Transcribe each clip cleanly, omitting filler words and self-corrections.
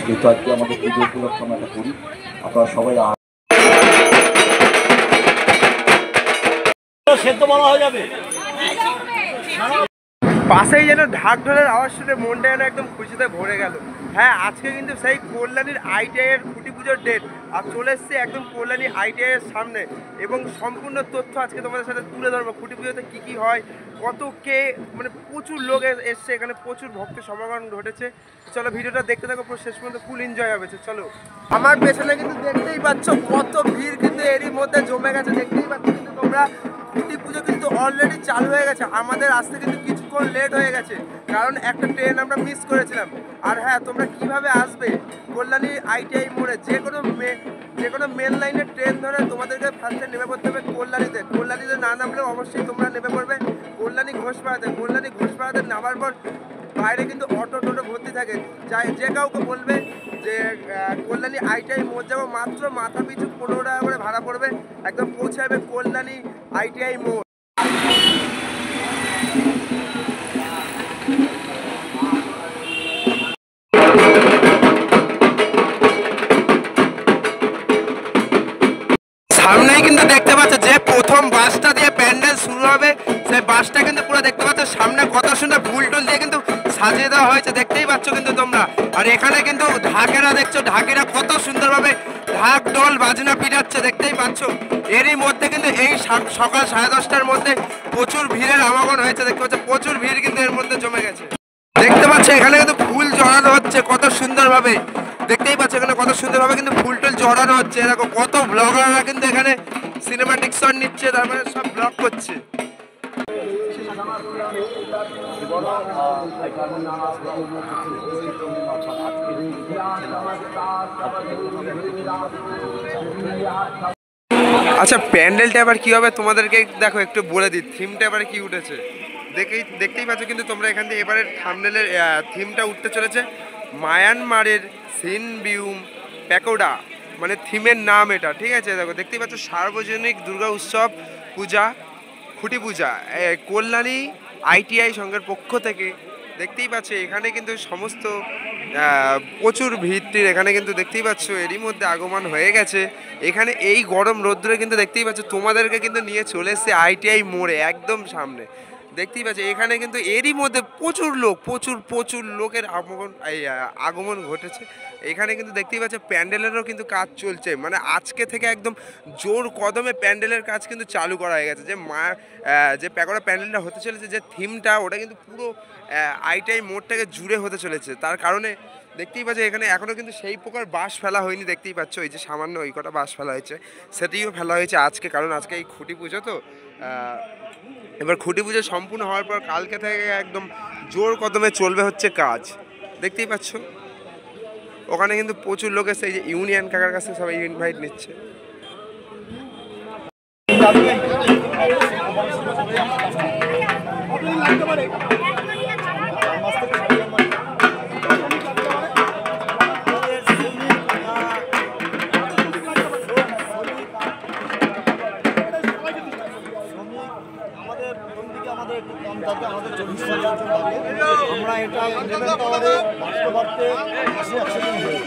যেহেতু আজকে আমাদের পুজো উপলক্ষে আমরা এটা করি, আপনারা সবাই সেদ্ধ বলা হয়ে যাবে। পাশেই যেন ঢাক ঢোলের আওয়াজ শুনে মনটা যেন একদম খুশিতে ভরে গেল। হ্যাঁ, আজকে কিন্তু সেই কল্যাণীর আইটিআইয়ের খুঁটি পুজোর ডেট, আর চলে এসছে একদম কল্যাণী আইটিআইয়ের সামনে, এবং সম্পূর্ণ তথ্য আজকে তোমাদের সাথে তুলে ধরবো। খুঁটি পুজোতে কী কী হয়, কত কে, মানে প্রচুর লোক এসছে এখানে, প্রচুর ভক্তের সমাগম ঘটেছে। চলো ভিডিওটা দেখতে থাকো, পুরো শেষ পর্যন্ত ফুল এনজয় হবে। চলো, আমার পেছনে কিন্তু দেখতেই পাচ্ছ কত ভিড় কিন্তু এরই মধ্যে জমে গেছে। দেখতেই পাচ্ছ কিন্তু তোমরা, খুঁটি পুজো কিন্তু অলরেডি চালু হয়ে গেছে। আমাদের আসতে কিন্তু কিছুক্ষণ লেট হয়ে গেছে, কারণ একটা ট্রেন আমরা মিস করেছিলাম। আর হ্যাঁ, তোমরা কিভাবে আসবে কল্যাণী আইটিআই মোড়ে, যে কোনো মেন লাইনের ট্রেন ধরে তোমাদেরকে ফার্স্টে নেমে পড়তে হবে কল্যাণীতে না নামলেও অবশ্যই তোমরা নেমে পড়বে কল্যাণী ঘোষপাড়াতে নামার পর বাইরে কিন্তু অটো টোটো ভর্তি থাকে। যে কাউকে বলবে যে কল্যাণী আইটিআই মোড় যাবো, মাত্র মাথা পিছু 15 টাকা করে ভাড়া পড়বে, একদম পৌঁছে যাবে কল্যাণী আইটিআই মোড়। সামনেই কিন্তু দেখতে পাচ্ছ যে প্রথম বাসটা দিয়ে প্যান্ডেল শুরু হবে, সেই বাসটা কিন্তু পুরো দেখতে পাচ্ছ সামনে কত সুন্দর ফুল টুল দিয়ে কিন্তু সাজিয়ে দেওয়া হয়েছে, দেখতেই পাচ্ছ কিন্তু তোমরা। আর এখানে কিন্তু ঢাকেরা দেখছো, ঢাকেরা কত সুন্দরভাবে ঢাক ঢোল বাজনা পিটাচ্ছে, দেখতেই পাচ্ছ। এরই মধ্যে কিন্তু এই সকাল 10:30টার মধ্যে প্রচুর ভিড়ের আগমন হয়েছে, দেখতে পাচ্ছ প্রচুর ভিড় কিন্তু এর মধ্যে জমে গেছে। দেখতে পাচ্ছ এখানে কিন্তু ফুল জড়ানো হচ্ছে কত সুন্দরভাবে, দেখতেই পাচ্ছ এখানে কত সুন্দরভাবে কিন্তু ফুল টুল জড়ানো হচ্ছে। এরকম কত ব্লগাররা কিন্তু এখানে সিনেমাটিক শট নিচ্ছে, তারপরে সব ব্লগ করছে। আচ্ছা, প্যান্ডেলটা এবার কি হবে তোমাদেরকে দেখো একটু বলে দিই, থিমটা এবারে কি উঠেছে দেখতেই পাচ্ছ কিন্তু তোমরা। এখান থেকে এবারে থাম্বনেলের থিমটা উঠতে চলেছে মায়ানমারের সিনবিউম প্যাকোডা, মানে থিমের নাম এটা, ঠিক আছে। দেখো দেখতেই পাচ্ছ সার্বজনিক দুর্গা উৎসব পূজা, খুঁটি পূজা কল্যাণী আইটিআই সংঘের পক্ষ থেকে। দেখতেই পাচ্ছ এখানে কিন্তু সমস্ত প্রচুর ভিড়টির এখানে কিন্তু দেখতেই পাচ্ছ এরই মধ্যে আগমন হয়ে গেছে। এখানে এই গরম রোদ্দুরে কিন্তু দেখতেই পাচ্ছ তোমাদেরকে কিন্তু নিয়ে চলে এসছে আইটিআই মোড়ে একদম সামনে। দেখতেই পাচ্ছ এখানে কিন্তু এরই মধ্যে প্রচুর লোকের আগমন ঘটেছে। এখানে কিন্তু দেখতেই পাচ্ছ প্যান্ডেলেরও কিন্তু কাজ চলছে, মানে আজকে থেকে একদম জোর কদমে প্যান্ডেলের কাজ কিন্তু চালু করা হয়ে গেছে। যে প্যাকোড়া প্যান্ডেলটা হতে চলেছে, যে থিমটা, ওটা কিন্তু পুরো আইটিআই মোড়টাকে জুড়ে হতে চলেছে। তার কারণে দেখতেই পাচ্ছ এখানে এখনও কিন্তু সেই প্রকার বাঁশ ফেলা হয়নি, দেখতেই পাচ্ছ এই যে সামান্য ওই কটা বাঁশ ফেলা হয়েছে, সেটিও ফেলা হয়েছে আজকে, কারণ আজকে এই খুঁটি পুজো তো। এবার খুঁটি পুজো সম্পূর্ণ হওয়ার পর কালকে থেকে একদম জোর কদমে চলবে হচ্ছে কাজ, দেখতেই পাচ্ছ। ওখানে কিন্তু প্রচুর লোক এসে এই যে ইউনিয়ন কাকার কাছে সবাই ইনভাইট নিচ্ছে। আমরা এটা ভাবতে ভাবতে 80 দিন হয়ে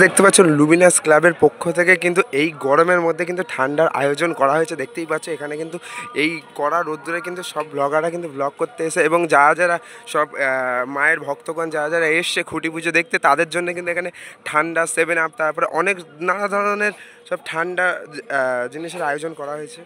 দেখতে পাচ্ছ লুমিনাস ক্লাবের পক্ষ থেকে কিন্তু এই গরমের মধ্যে কিন্তু ঠান্ডার আয়োজন করা হয়েছে। দেখতেই পাচ্ছ এখানে কিন্তু এই কড়া রোদ্দুরে কিন্তু সব ব্লগাররা কিন্তু ব্লগ করতে এসে, এবং যারা সব মায়ের ভক্তগণ যারা এসছে খুঁটি পুজো দেখতে, তাদের জন্য কিন্তু এখানে ঠান্ডা 7 আপ, তারপরে অনেক নানা ধরনের সব ঠান্ডা জিনিসের আয়োজন করা হয়েছে।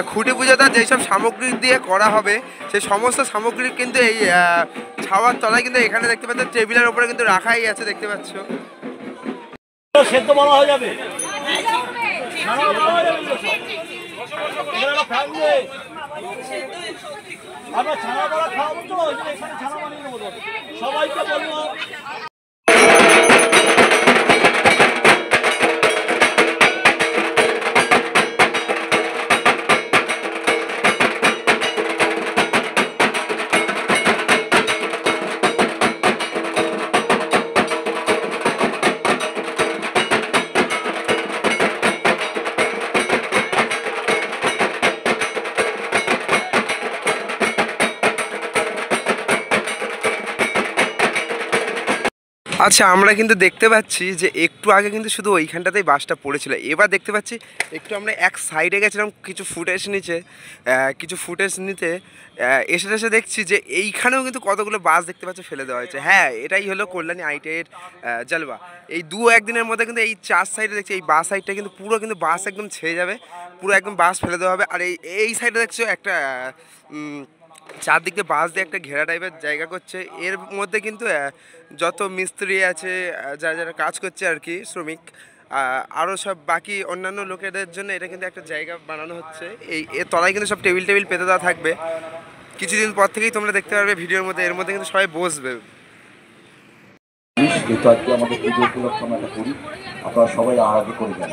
খুঁটি পুজোটা যেসব সামগ্রী দিয়ে করা হবে সেই সমস্ত সামগ্রী কিন্তু এই ছাওয়ার তলায় কিন্তু এখানে দেখতে পাচ্ছ টেবিলের উপরে কিন্তু রাখাই আছে, দেখতে পাচ্ছ। সেদ্ধ বলা হয়ে যাবে, আমরা ছানা বড়া খাওয়াবো তো, এখানে ছানা বানিয়ে নেবো, সবাইকে বলবো। আচ্ছা, আমরা কিন্তু দেখতে পাচ্ছি যে একটু আগে কিন্তু শুধু ওইখানটাতেই বাসটা পড়েছিল, এবার দেখতে পাচ্ছি একটু আমরা এক সাইডে গেছিলাম কিছু ফুটেজ নিতে এসে দেখছি যে এইখানেও কিন্তু কতগুলো বাস দেখতে পাচ্ছি ফেলে দেওয়া হয়েছে। হ্যাঁ, এটাই হলো কল্যাণী আইটিআইয়ের জলবা। এই 2-1 দিনের মধ্যে কিন্তু এই 4 সাইডে দেখছি এই বাস সাইডটা কিন্তু পুরো কিন্তু বাস একদম ছেয়ে যাবে, পুরো একদম বাস ফেলে দেওয়া হবে। আর এই সাইডে দেখছো একটা চারদিক দিয়ে বাস দিয়ে একটা ঘেরা টাইপের জায়গা করছে, এর মধ্যে কিন্তু যত মিস্ত্রি আছে যারা যারা কাজ করছে আর কি, শ্রমিক আরও সব বাকি অন্যান্য লোকেদের জন্য এটা কিন্তু একটা জায়গা বানানো হচ্ছে। এর তলায় কিন্তু সব টেবিল পেতে দেওয়া থাকবে, কিছুদিন পর থেকেই তোমরা দেখতে পারবে ভিডিওর মধ্যে, এর মধ্যে কিন্তু সবাই বসবে। যেহেতু আজকে আমাদের পুজো উপলক্ষে আমরা এটা করি, আপনারা সবাই আগে করে যান।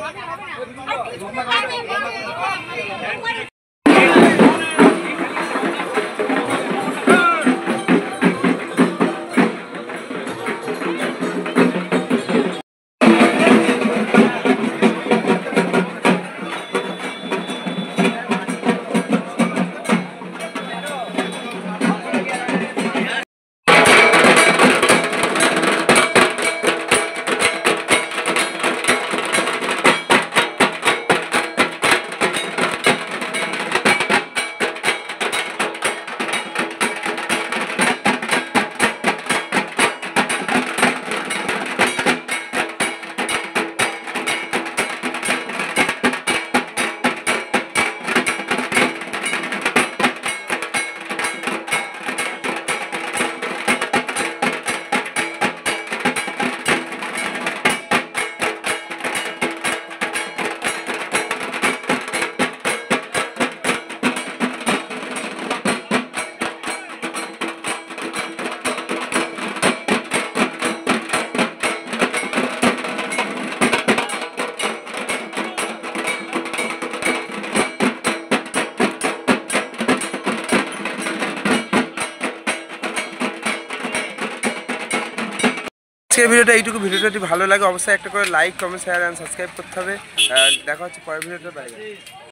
আজকের ভিডিওটা যদি ভালো লাগে অবশ্যই একটা করে like, comment, share and subscribe করতে হবে। দেখা হচ্ছে পরের ভিডিওটা। Bye bye.